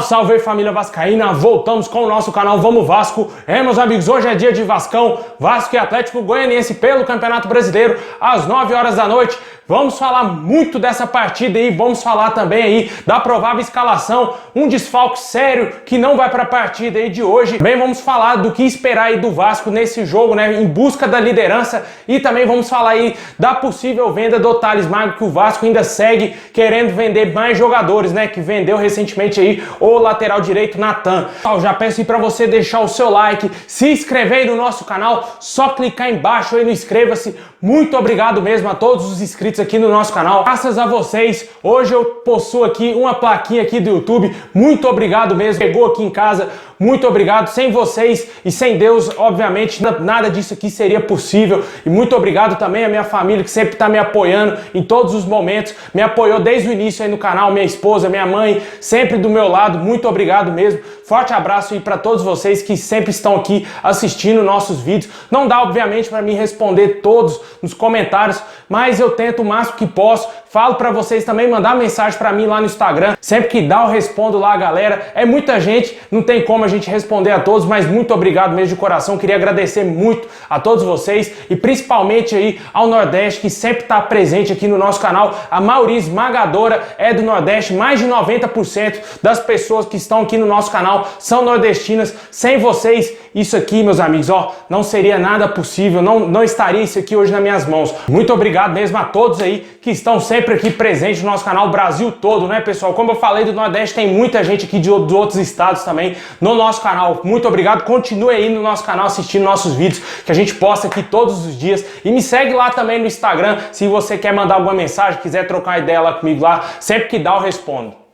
Salve, salve família vascaína, voltamos com o nosso canal Vamos Vasco. Meus amigos, hoje é dia de Vascão, Vasco e Atlético Goianiense pelo Campeonato Brasileiro, às 9 horas da noite. Vamos falar muito dessa partida aí, vamos falar também aí da provável escalação, um desfalque sério que não vai para a partida aí de hoje. Também vamos falar do que esperar aí do Vasco nesse jogo, né, em busca da liderança, e também vamos falar aí da possível venda do Thales Magno, que o Vasco ainda segue querendo vender mais jogadores, né, que vendeu recentemente aí o lateral direito Natan. Já peço aí para você deixar o seu like, se inscrever aí no nosso canal, só clicar embaixo aí no inscreva-se. Muito obrigado mesmo a todos os inscritos aqui no nosso canal. Graças a vocês, hoje eu possuo aqui uma plaquinha aqui do YouTube. Muito obrigado mesmo. Chegou aqui em casa. Muito obrigado. Sem vocês e sem Deus, obviamente, nada disso aqui seria possível. E muito obrigado também à minha família, que sempre está me apoiando em todos os momentos. Me apoiou desde o início aí no canal, minha esposa, minha mãe, sempre do meu lado. Muito obrigado mesmo. Forte abraço aí para todos vocês que sempre estão aqui assistindo nossos vídeos. Não dá, obviamente, para mim responder todos nos comentários, mas eu tento o máximo que posso. Falo para vocês também mandar mensagem para mim lá no Instagram. Sempre que dá eu respondo lá, galera. É muita gente, não tem como a gente responder a todos, mas muito obrigado mesmo de coração. Queria agradecer muito a todos vocês e principalmente aí ao Nordeste, que sempre está presente aqui no nosso canal. A maioria esmagadora é do Nordeste, mais de 90% das pessoas que estão aqui no nosso canal são nordestinas. Sem vocês, isso aqui, meus amigos, ó, não seria nada possível, não estaria isso aqui hoje nas minhas mãos. Muito obrigado mesmo a todos aí que estão sempre aqui presentes no nosso canal, Brasil todo, né, pessoal? Como eu falei do Nordeste, tem muita gente aqui de outros estados também no nosso canal. Muito obrigado, continue aí no nosso canal assistindo nossos vídeos que a gente posta aqui todos os dias. E me segue lá também no Instagram, se você quer mandar alguma mensagem, quiser trocar ideia lá comigo lá, sempre que dá eu respondo.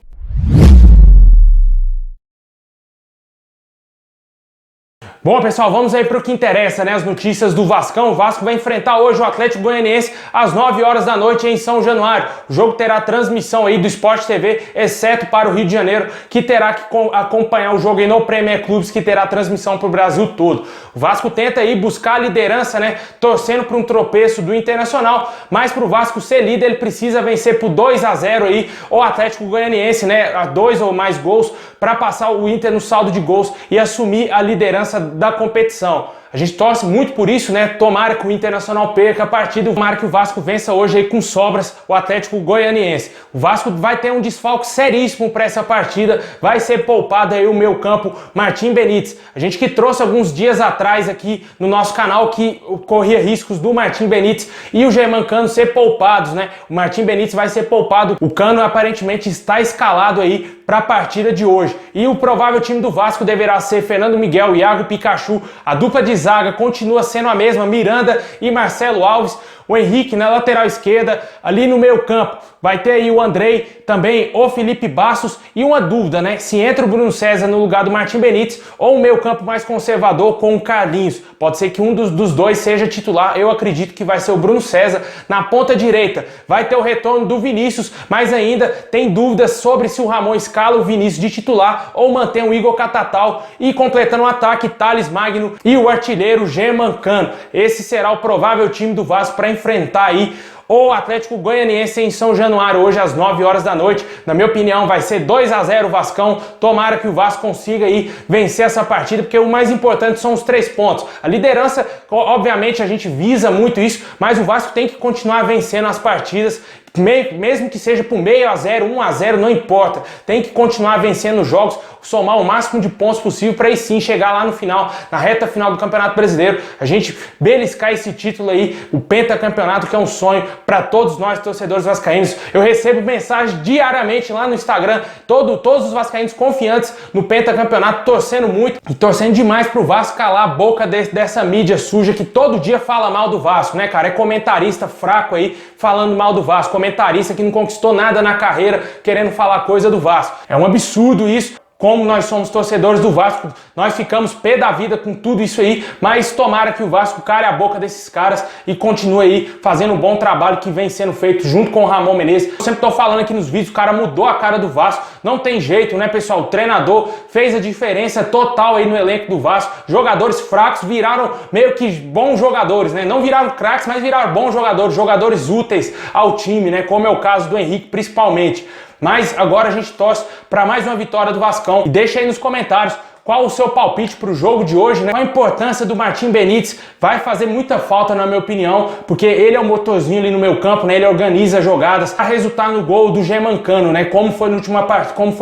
Bom, pessoal, vamos aí para o que interessa, né? As notícias do Vascão. O Vasco vai enfrentar hoje o Atlético Goianiense às 9 horas da noite em São Januário. O jogo terá transmissão aí do Sport TV, exceto para o Rio de Janeiro, que terá que acompanhar o jogo aí no Premier Clubes, que terá transmissão para o Brasil todo. O Vasco tenta aí buscar a liderança, né? Torcendo para um tropeço do Internacional, mas para o Vasco ser líder, ele precisa vencer por 2-0 aí o Atlético Goianiense, né? A 2 ou mais gols para passar o Inter no saldo de gols e assumir a liderança da competição. A gente torce muito por isso, né? Tomara que o Internacional perca a partida, tomara que o Vasco vença hoje aí com sobras o Atlético Goianiense. O Vasco vai ter um desfalque seríssimo para essa partida, vai ser poupado aí o meio campo Martim Benítez. A gente que trouxe alguns dias atrás aqui no nosso canal que corria riscos do Martim Benítez e o Germán Cano ser poupados, né? O Martim Benítez vai ser poupado, o Cano aparentemente está escalado aí para a partida de hoje. E o provável time do Vasco deverá ser Fernando Miguel, Iago Pikachu, a dupla de zaga continua sendo a mesma, Miranda e Marcelo Alves. O Henrique na lateral esquerda, ali no meio campo vai ter aí o Andrei, também o Felipe Bastos, e uma dúvida, né, se entra o Bruno César no lugar do Martim Benítez ou o meio campo mais conservador com o Carlinhos. Pode ser que um dos dois seja titular, eu acredito que vai ser o Bruno César. Na ponta direita vai ter o retorno do Vinícius, mas ainda tem dúvidas sobre se o Ramon escala o Vinícius de titular ou mantém o Igor Catatal, e completando o ataque, Thales Magno e o artilheiro Germán Cano. Esse será o provável time do Vasco para enfrentar aí o Atlético Goianiense em São Januário, hoje às 9 horas da noite. Na minha opinião, vai ser 2-0 o Vascão. Tomara que o Vasco consiga aí vencer essa partida, porque o mais importante são os 3 pontos. A liderança, obviamente, a gente visa muito isso, mas o Vasco tem que continuar vencendo as partidas, mesmo que seja por 0-0, 1-0, não importa. Tem que continuar vencendo os jogos, somar o máximo de pontos possível para aí sim chegar lá no final, na reta final do Campeonato Brasileiro, a gente beliscar esse título aí, o pentacampeonato, que é um sonho para todos nós torcedores vascaínos. Eu recebo mensagens diariamente lá no Instagram, todos os vascaínos confiantes no pentacampeonato, torcendo muito e torcendo demais pro Vasco calar a boca dessa mídia suja que todo dia fala mal do Vasco, né, cara? É comentarista fraco aí falando mal do Vasco, comentarista que não conquistou nada na carreira querendo falar coisa do Vasco. É um absurdo isso. Como nós somos torcedores do Vasco, nós ficamos pé da vida com tudo isso aí, mas tomara que o Vasco cale a boca desses caras e continue aí fazendo um bom trabalho que vem sendo feito junto com o Ramon Menezes. Eu sempre tô falando aqui nos vídeos, o cara mudou a cara do Vasco, não tem jeito, né, pessoal? O treinador fez a diferença total aí no elenco do Vasco. Jogadores fracos viraram meio que bons jogadores, né? Não viraram craques, mas viraram bons jogadores, jogadores úteis ao time, né? Como é o caso do Henrique, principalmente. Mas agora a gente torce para mais uma vitória do Vascão. E deixa aí nos comentários qual o seu palpite para o jogo de hoje, né? Qual a importância do Martim Benítez? Vai fazer muita falta, na minha opinião, porque ele é o motorzinho ali no meio campo, né? Ele organiza jogadas para resultar no gol do Germancano, né? Como foi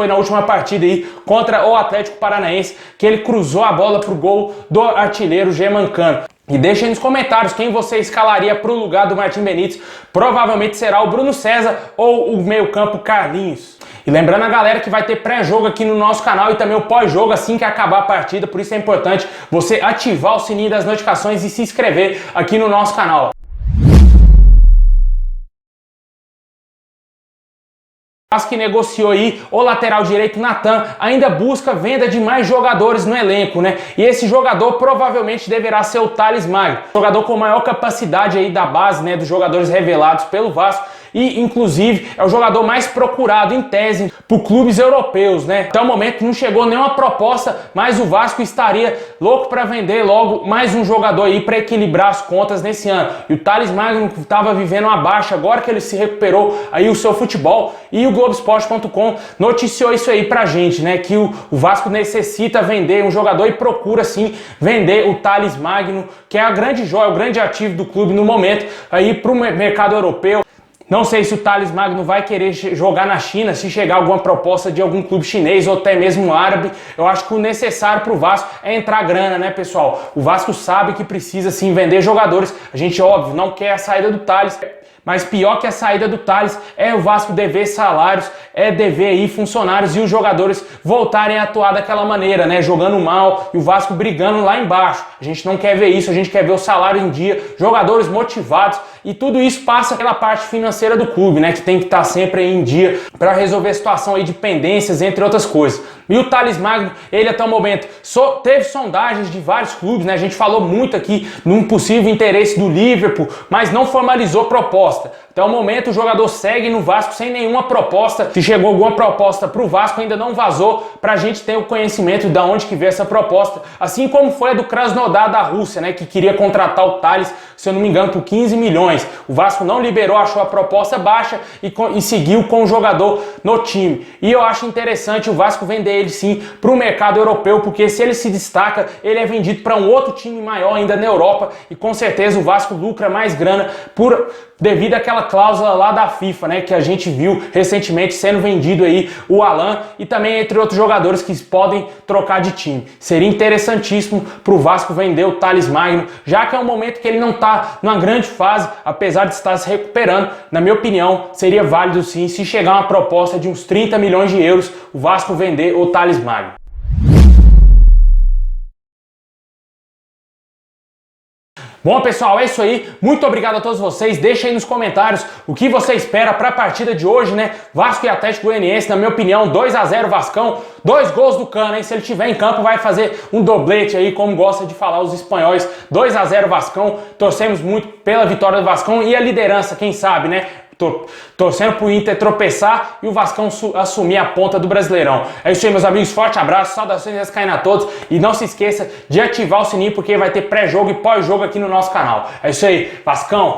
na última partida aí contra o Atlético Paranaense, que ele cruzou a bola pro gol do artilheiro Germancano. E deixa aí nos comentários quem você escalaria para o lugar do Martim Benítez. Provavelmente será o Bruno César ou o meio-campo Carlinhos. E lembrando a galera que vai ter pré-jogo aqui no nosso canal e também o pós-jogo assim que acabar a partida, por isso é importante você ativar o sininho das notificações e se inscrever aqui no nosso canal. O Vasco que negociou aí o lateral direito Natan ainda busca venda de mais jogadores no elenco, né? E esse jogador provavelmente deverá ser o Thales Magno, jogador com maior capacidade aí da base, né, dos jogadores revelados pelo Vasco. E, inclusive, é o jogador mais procurado, em tese, por clubes europeus, né? Até o momento não chegou nenhuma proposta, mas o Vasco estaria louco para vender logo mais um jogador aí para equilibrar as contas nesse ano. E o Thales Magno estava vivendo uma baixa, agora que ele se recuperou aí o seu futebol. E o Globoesporte.com noticiou isso aí pra gente, né? Que o Vasco necessita vender um jogador e procura, sim, vender o Thales Magno, que é a grande joia, o grande ativo do clube no momento, aí pro mercado europeu. Não sei se o Thales Magno vai querer jogar na China, se chegar alguma proposta de algum clube chinês ou até mesmo árabe. Eu acho que o necessário para o Vasco é entrar grana, né, pessoal? O Vasco sabe que precisa sim vender jogadores. A gente, óbvio, não quer a saída do Thales, mas pior que a saída do Thales é o Vasco dever salários, é dever aí funcionários e os jogadores voltarem a atuar daquela maneira, né? Jogando mal e o Vasco brigando lá embaixo. A gente não quer ver isso, a gente quer ver o salário em dia, jogadores motivados e tudo isso passa pela parte financeira do clube, né? Que tem que estar sempre aí em dia para resolver a situação aí de pendências, entre outras coisas. E o Thales Magno, ele até o momento teve sondagens de vários clubes, né? A gente falou muito aqui num possível interesse do Liverpool, mas não formalizou proposta. Até o momento o jogador segue no Vasco sem nenhuma proposta. Se chegou alguma proposta para o Vasco, ainda não vazou para a gente ter o conhecimento de onde que veio essa proposta. Assim como foi a do Krasnodar da Rússia, né? Que queria contratar o Thales, se eu não me engano, por 15 milhões. O Vasco não liberou, achou a proposta baixa e seguiu com o jogador no time. E eu acho interessante o Vasco vender ele sim para o mercado europeu, porque se ele se destaca, ele é vendido para um outro time maior ainda na Europa e com certeza o Vasco lucra mais grana devido àquela cláusula lá da FIFA, né, que a gente viu recentemente sendo vendido aí o Alan e também entre outros jogadores que podem trocar de time. Seria interessantíssimo para o Vasco vender o Thales Magno, já que é um momento que ele não está numa grande fase, apesar de estar se recuperando. Na minha opinião, seria válido sim, se chegar uma proposta de uns 30 milhões de euros, o Vasco vender o Thales Magno. Bom, pessoal, é isso aí. Muito obrigado a todos vocês. Deixa aí nos comentários o que você espera para a partida de hoje, né? Vasco e Atlético Goianiense, na minha opinião, 2-0 Vascão. 2 gols do Cano, hein? Se ele tiver em campo, vai fazer um doblete aí, como gosta de falar os espanhóis. 2-0 Vascão. Torcemos muito pela vitória do Vascão e a liderança, quem sabe, né? Torcendo pro Inter tropeçar e o Vascão assumir a ponta do Brasileirão. É isso aí, meus amigos. Forte abraço, saudações vascaínas a todos. E não se esqueça de ativar o sininho, porque vai ter pré-jogo e pós-jogo aqui no nosso canal. É isso aí, Vascão.